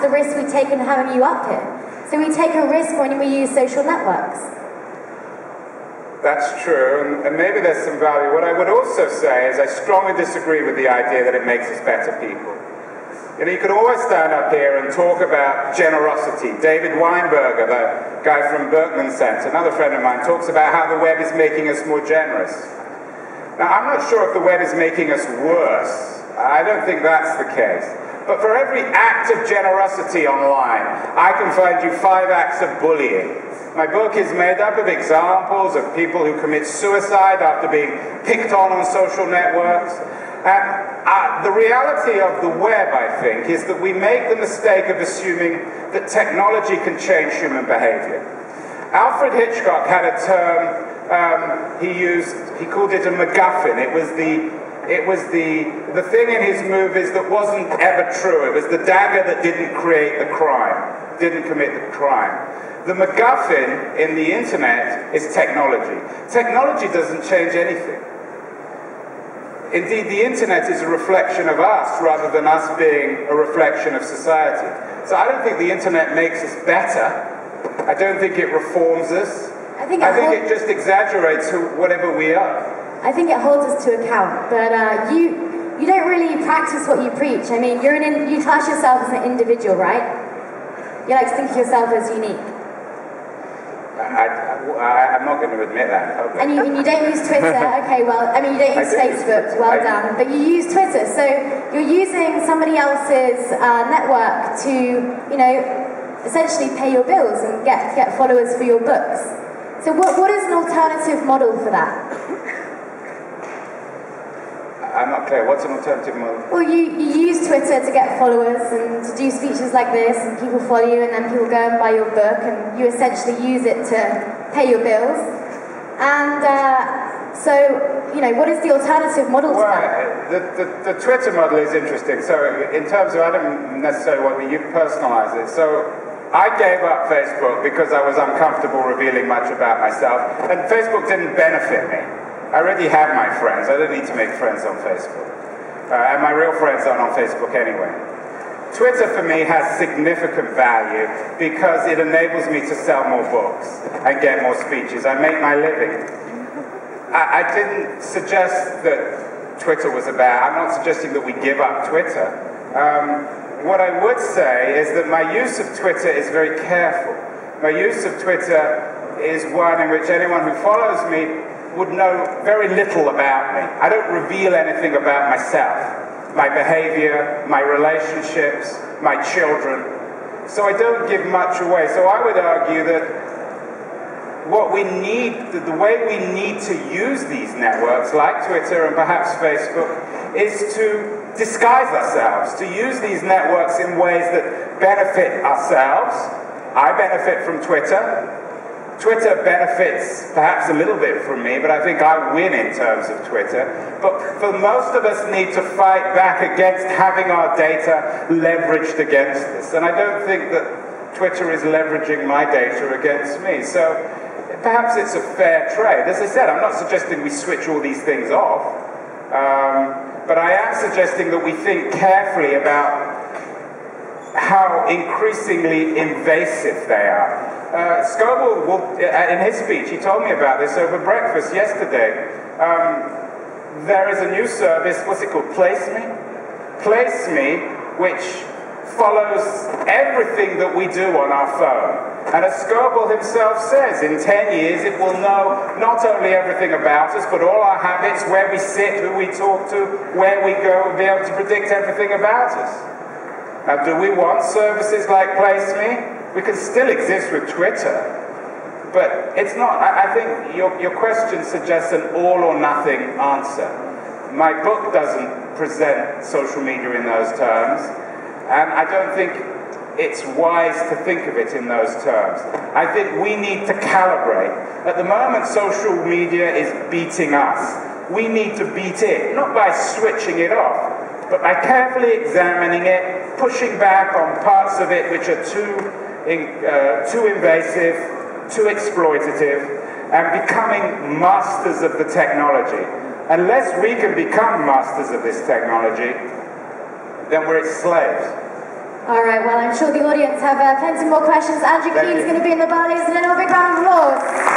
the risk we take in having you up here. So we take a risk when we use social networks. That's true, and maybe there's some value. What I would also say is I strongly disagree with the idea that it makes us better people. You know, you could always stand up here and talk about generosity. David Weinberger, the guy from Berkman Center, another friend of mine, talks about how the web is making us more generous. Now, I'm not sure if the web is making us worse. I don't think that's the case. But for every act of generosity online, I can find you 5 acts of bullying. My book is made up of examples of people who commit suicide after being picked on social networks. And the reality of the web, I think, is that we make the mistake of assuming that technology can change human behavior. Alfred Hitchcock had a term he called it a MacGuffin. It was the thing in his movies that wasn't ever true. It was the dagger that didn't create the crime, didn't commit the crime. The MacGuffin in the internet is technology. Technology doesn't change anything. Indeed, the internet is a reflection of us rather than us being a reflection of society. So I don't think the internet makes us better. I don't think it reforms us. I think it just exaggerates whatever we are. I think it holds us to account, but you don't really practice what you preach. I mean, you class yourself as an individual, right? You like to think of yourself as unique. I'm not going to admit that. Okay. And you don't use Twitter. Okay, well, I mean, you don't use Facebook. Well done. But you use Twitter. So you're using somebody else's network to, you know, essentially pay your bills and get followers for your books. So what is an alternative model for that? I'm not clear. What's an alternative model? Well, you use Twitter to get followers and to do speeches like this, and people follow you, and then people go and buy your book, and you essentially use it to pay your bills. And so, you know, what is the alternative model to that? The Twitter model is interesting. So in terms of, I don't necessarily want you personalize it. So I gave up Facebook because I was uncomfortable revealing much about myself, and Facebook didn't benefit me. I already have my friends. I don't need to make friends on Facebook. And my real friends aren't on Facebook anyway. Twitter for me has significant value because it enables me to sell more books and get more speeches. I make my living. I didn't suggest that Twitter was I'm not suggesting that we give up Twitter. What I would say is that my use of Twitter is very careful. My use of Twitter is one in which anyone who follows me would know very little about me. I don't reveal anything about myself, my behavior, my relationships, my children. So I don't give much away. So I would argue that what we need, the way we need to use these networks, like Twitter and perhaps Facebook, is to disguise ourselves, to use these networks in ways that benefit ourselves. I benefit from Twitter. Twitter benefits perhaps a little bit from me, but I think I win in terms of Twitter. But for most of us need to fight back against having our data leveraged against us. And I don't think that Twitter is leveraging my data against me. So perhaps it's a fair trade. As I said, I'm not suggesting we switch all these things off. But I am suggesting that we think carefully about how increasingly invasive they are. Scoble, in his speech, he told me about this over breakfast yesterday. There is a new service, what's it called, Place Me? Place Me, which follows everything that we do on our phone. And as Scoble himself says, in 10 years it will know not only everything about us, but all our habits, where we sit, who we talk to, where we go, and be able to predict everything about us. Now, do we want services like Place Me? We can still exist with Twitter, but it's not. I think your question suggests an all or nothing answer. My book doesn't present social media in those terms, and I don't think it's wise to think of it in those terms. I think we need to calibrate. At the moment, social media is beating us. We need to beat it, not by switching it off, but by carefully examining it, pushing back on parts of it which are too invasive, too exploitative, and becoming masters of the technology. Unless we can become masters of this technology, then we're its slaves. All right, well, I'm sure the audience have plenty more questions. Andrew Keen's going to be in the bar, ladies and gentlemen. A big round of applause.